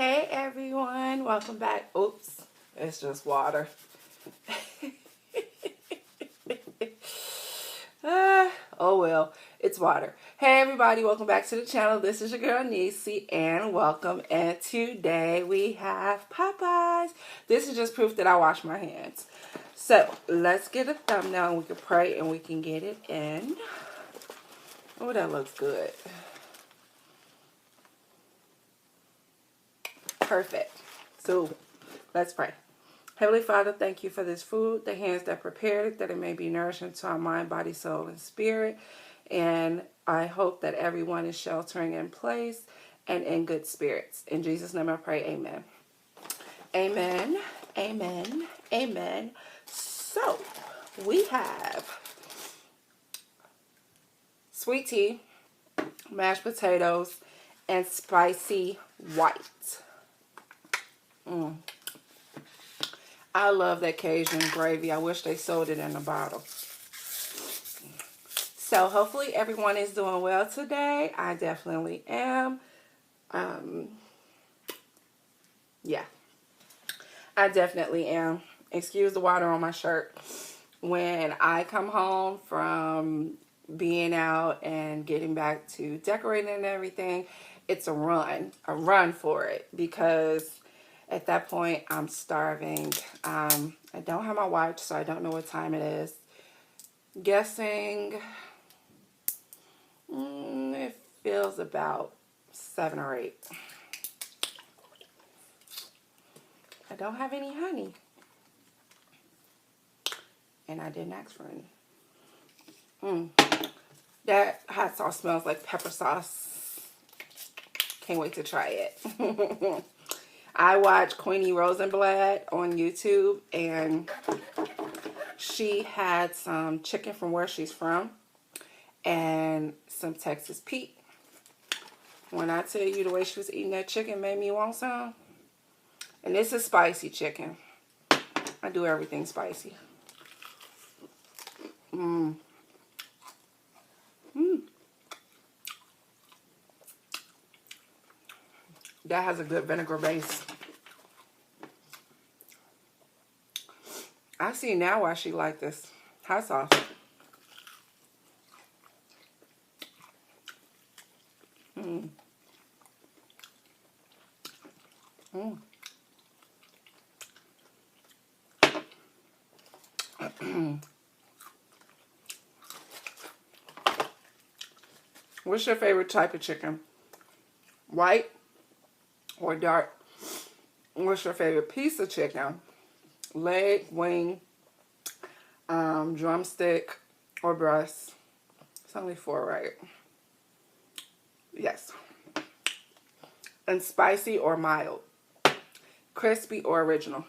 Hey everyone, welcome back. Oops, it's just water. Oh well, it's water. Hey everybody, welcome back to the channel. This is your girl Niecy and welcome. And today we have Popeyes. This is just proof that I wash my hands. So let's get a thumbnail and we can pray and we can get it in. Oh, that looks good. Perfect. So let's pray. Heavenly Father, thank you for this food, the hands that prepared it, that it may be nourishing to our mind, body, soul, and spirit. And I hope that everyone is sheltering in place and in good spirits. In Jesus' name I pray, amen. Amen, amen, amen. So, we have sweet tea, mashed potatoes, and spicy white. I love that Cajun gravy. I wish they sold it in a bottle. So hopefully everyone is doing well today. I definitely am. Yeah, I definitely am. Excuse the water on my shirt. When I come home from being out and getting back to decorating and everything, it's a run for it, because at that point I'm starving. I don't have my watch, so I don't know what time it is. Guessing it feels about 7 or 8. I don't have any honey, and I didn't ask for any. That hot sauce smells like pepper sauce. Can't wait to try it. I watch Queenie Rosenblatt on YouTube, and she had some chicken from where she's from and some Texas Pete. When I tell you the way she was eating that chicken made me want some. And this is spicy chicken. I do everything spicy. That has a good vinegar base. I see now why she liked this hot sauce. What's your favorite type of chicken? White or dark? What's your favorite piece of chicken? Leg, wing, drumstick, or breast? It's only 4, right? Yes. And spicy or mild? Crispy or original?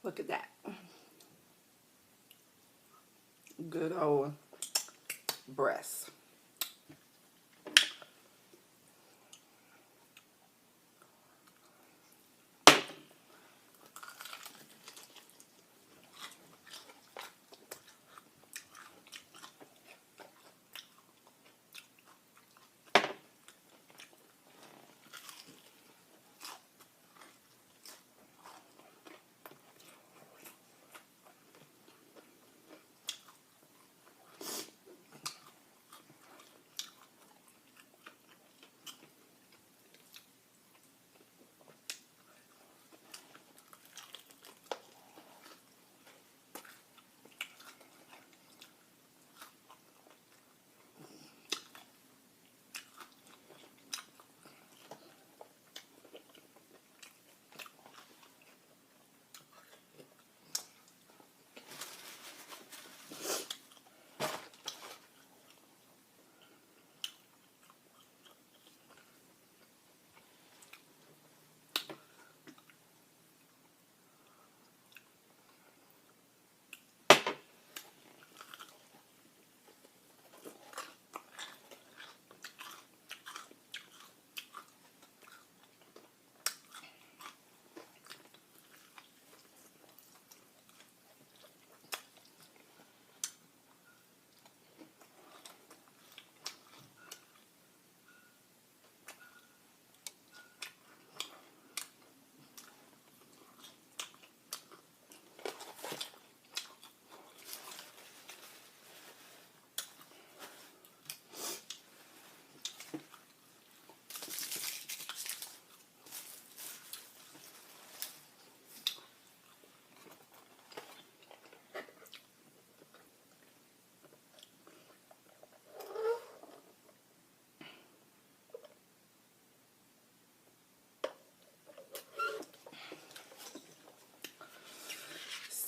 Look at that. Good old breast.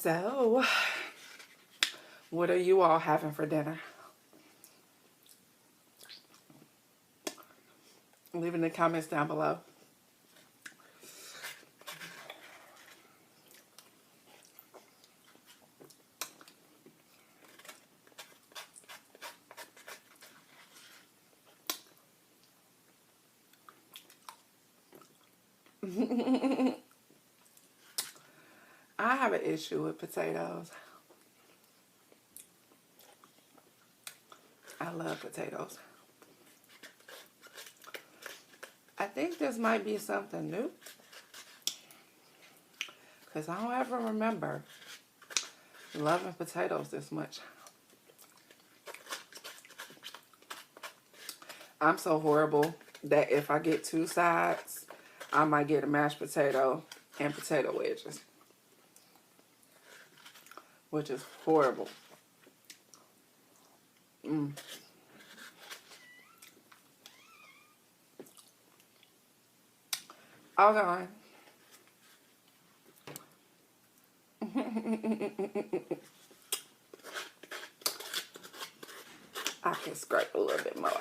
So, what are you all having for dinner? Leave in the comments down below. I have an issue with potatoes. I love potatoes. I think this might be something new, because I don't ever remember loving potatoes this much. I'm so horrible that if I get two sides, I might get a mashed potato and potato wedges, which is horrible. Okay. I can scrape a little bit more.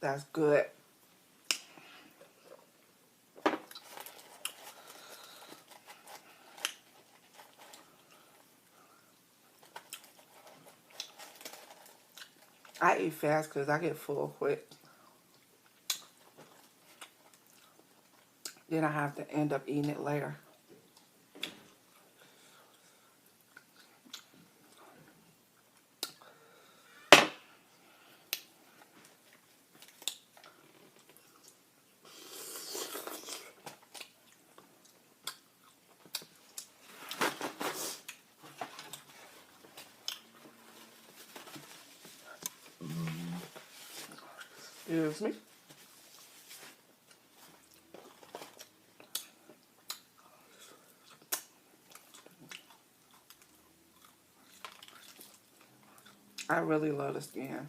That's good. I eat fast because I get full quick. Then I have to end up eating it later. Excuse me. I really love the skin.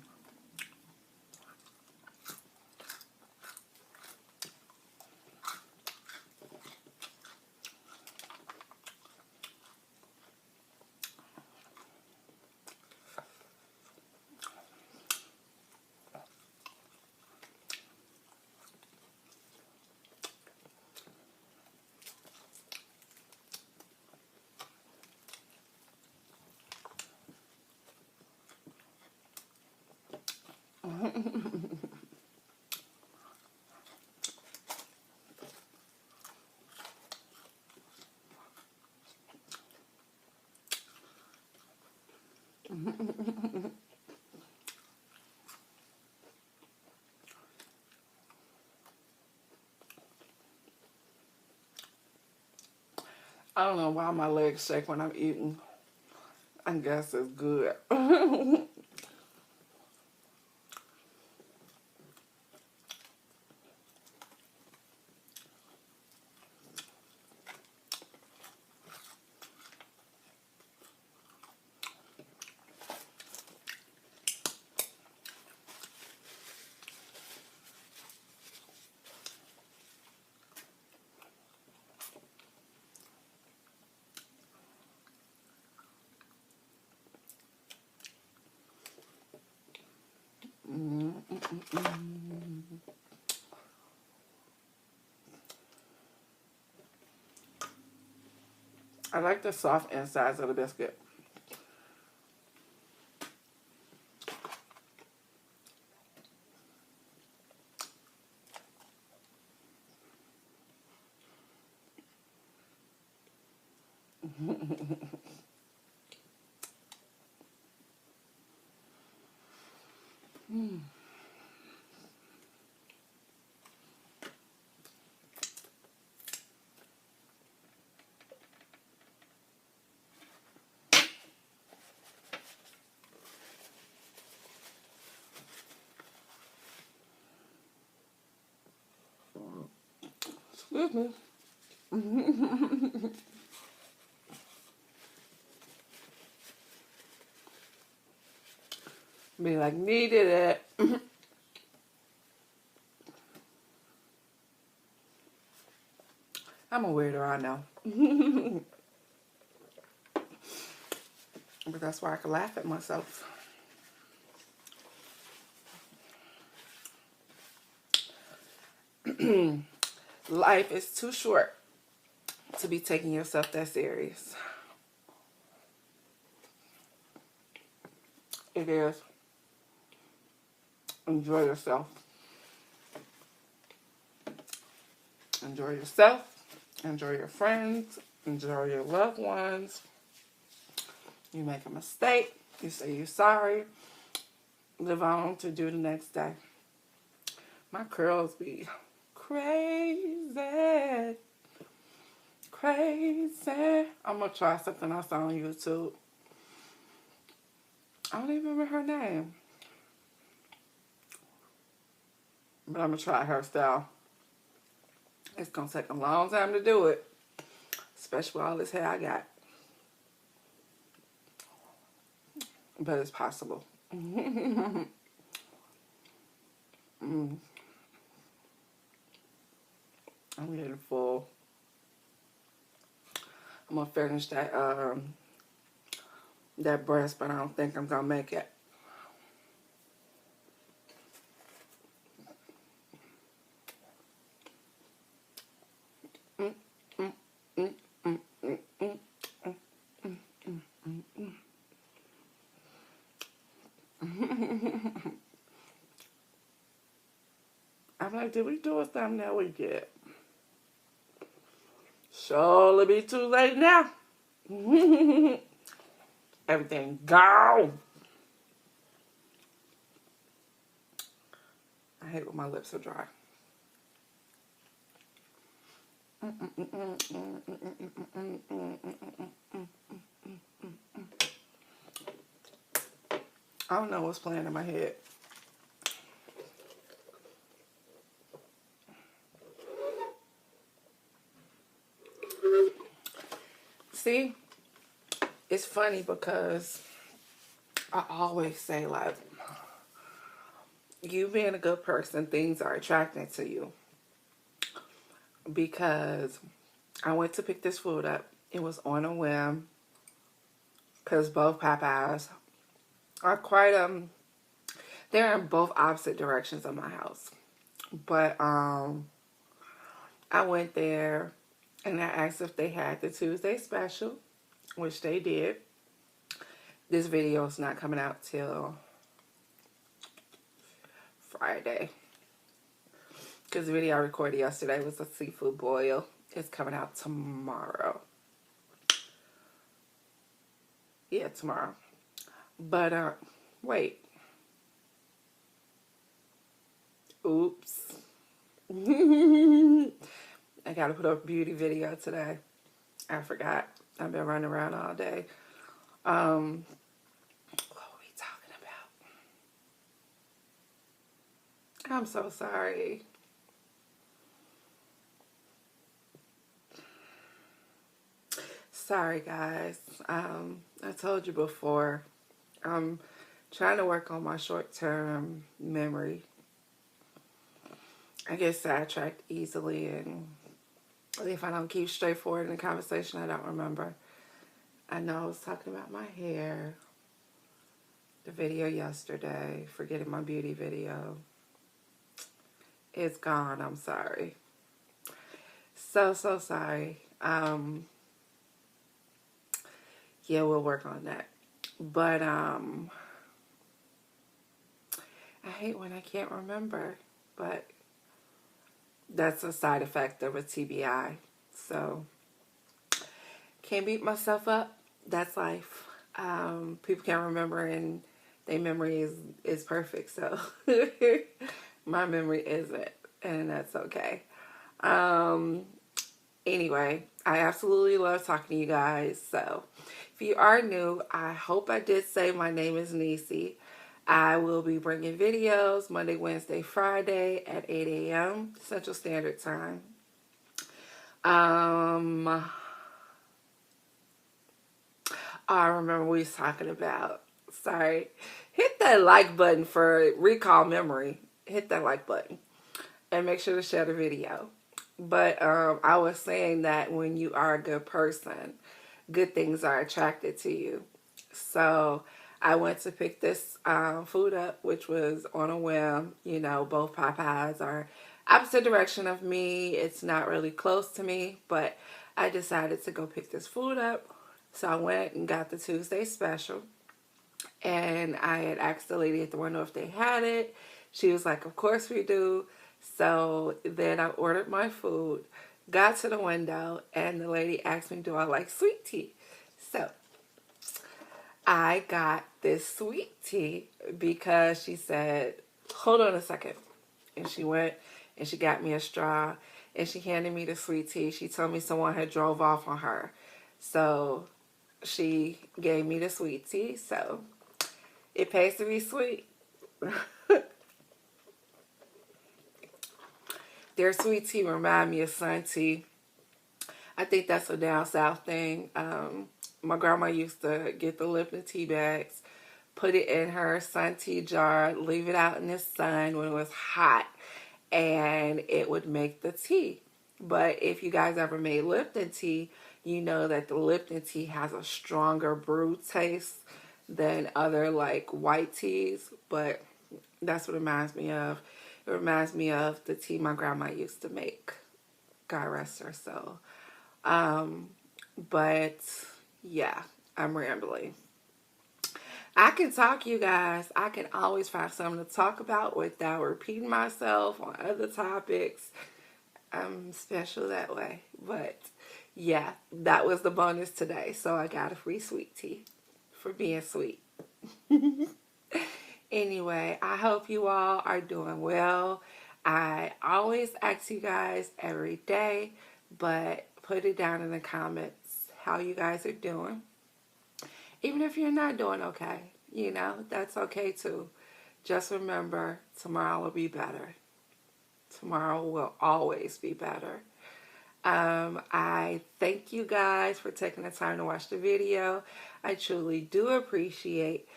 I don't know why my legs shake when I'm eating. I guess it's good. I like the soft insides of the biscuit. Excuse me. Be like, needed it. I'm a weirdo, I know. But that's why I can laugh at myself. Life is too short to be taking yourself that serious. It is. Enjoy yourself. Enjoy yourself. Enjoy your friends. Enjoy your loved ones. You make a mistake. You say you're sorry. Live on to do the next day. My curls be crazy. Crazy. I'm going to try something else on YouTube. I don't even remember her name. But I'm going to try her style. It's going to take a long time to do it. Especially with all this hair I got. But it's possible. Mm. I'm getting full. I'm gonna finish that breast, but I don't think I'm gonna make it. Mm, mm, mm, mm, mm, mm, mm. I'm like, did we do a thumbnail? We did. Surely be too late now. Everything gone. I hate when my lips are dry. I don't know what's playing in my head. See, it's funny because I always say, like, you being a good person, things are attracting to you. Because I went to pick this food up. It was on a whim. Because both Popeyes are quite, they're in both opposite directions of my house. But, I went there and I asked if they had the Tuesday special, which they did. This video is not coming out till Friday. Because the video I recorded yesterday was a seafood boil. It's coming out tomorrow. Yeah, tomorrow. But, wait. Oops. I gotta put up a beauty video today. I forgot. I've been running around all day. What were we talking about? I'm so sorry. Sorry, guys. I told you before, I'm trying to work on my short-term memory. I get sidetracked easily, and if I don't keep straightforward in the conversation, I don't remember. I know I was talking about my hair, the video yesterday, forgetting my beauty video. It's gone. I'm sorry. So sorry. Yeah, we'll work on that. But, I hate when I can't remember, but that's a side effect of a TBI. So, can't beat myself up. That's life. People can't remember, and their memory is perfect. So, my memory isn't, and that's okay. Anyway, I absolutely love talking to you guys. So, if you are new, I hope I did say my name is Neacy. I will be bringing videos Monday, Wednesday, Friday at 8 a.m. Central Standard Time. I remember what we was talking about. Sorry. Hit that like button for recall memory. Hit that like button. And make sure to share the video. But I was saying that when you are a good person, good things are attracted to you. So I went to pick this food up, which was on a whim. You know, both Popeyes are opposite direction of me. It's not really close to me, but I decided to go pick this food up. So I went and got the Tuesday special. And I had asked the lady at the window if they had it. She was like, of course we do. So then I ordered my food, got to the window, and the lady asked me, do I like sweet tea? So I got this sweet tea because she said, hold on a second. And she went and she got me a straw and she handed me the sweet tea. She told me someone had drove off on her. So she gave me the sweet tea. So it pays to be sweet. Their sweet tea remind me of sun tea. I think that's a down south thing. My grandma used to get the Lipton tea bags, put it in her sun tea jar, leave it out in the sun when it was hot, and it would make the tea. But if you guys ever made Lipton tea, you know that the Lipton tea has a stronger brew taste than other like white teas. But that's what it reminds me of. It reminds me of the tea my grandma used to make. God rest her soul. But yeah, I'm rambling. I can talk, you guys. I can always find something to talk about without repeating myself on other topics. I'm special that way. But yeah, that was the bonus today. So I got a free sweet tea for being sweet. Anyway, I hope you all are doing well. I always ask you guys every day, but put it down in the comments how you guys are doing. Even if you're not doing okay, you know, that's okay too. Just remember, tomorrow will be better. Tomorrow will always be better. I thank you guys for taking the time to watch the video. I truly do appreciate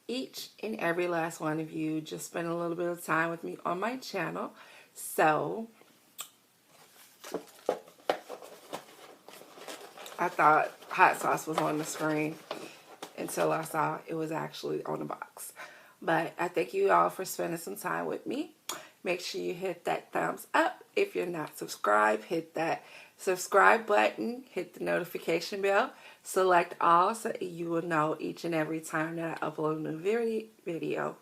each and every last one of you just spend a little bit of time with me on my channel. So I thought hot sauce was on the screen until I saw it was actually on the box. But I thank you all for spending some time with me. Make sure you hit that thumbs up. If you're not subscribed, hit that subscribe button, hit the notification bell, select all so you will know each and every time that I upload a new video.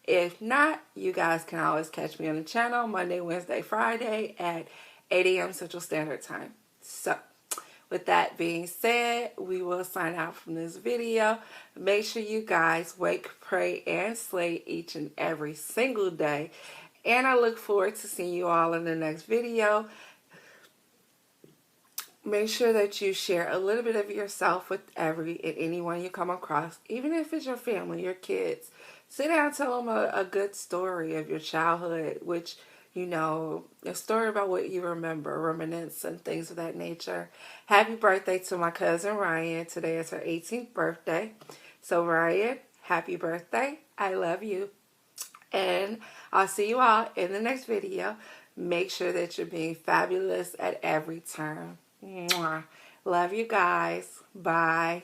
If not, you guys can always catch me on the channel Monday, Wednesday, Friday at 8 a.m. Central Standard Time. So, with that being said, we will sign out from this video. Make sure you guys wake, pray, and slay each and every single day. And I look forward to seeing you all in the next video. Make sure that you share a little bit of yourself with every and anyone you come across, even if it's your family, your kids. Sit down and tell them a good story of your childhood, which, you know, a story about what you remember, reminisce, and things of that nature. Happy birthday to my cousin Ryan. Today is her 18th birthday. So Ryan, happy birthday. I love you. And I'll see you all in the next video. Make sure that you're being fabulous at every turn. Mwah. Love you guys. Bye.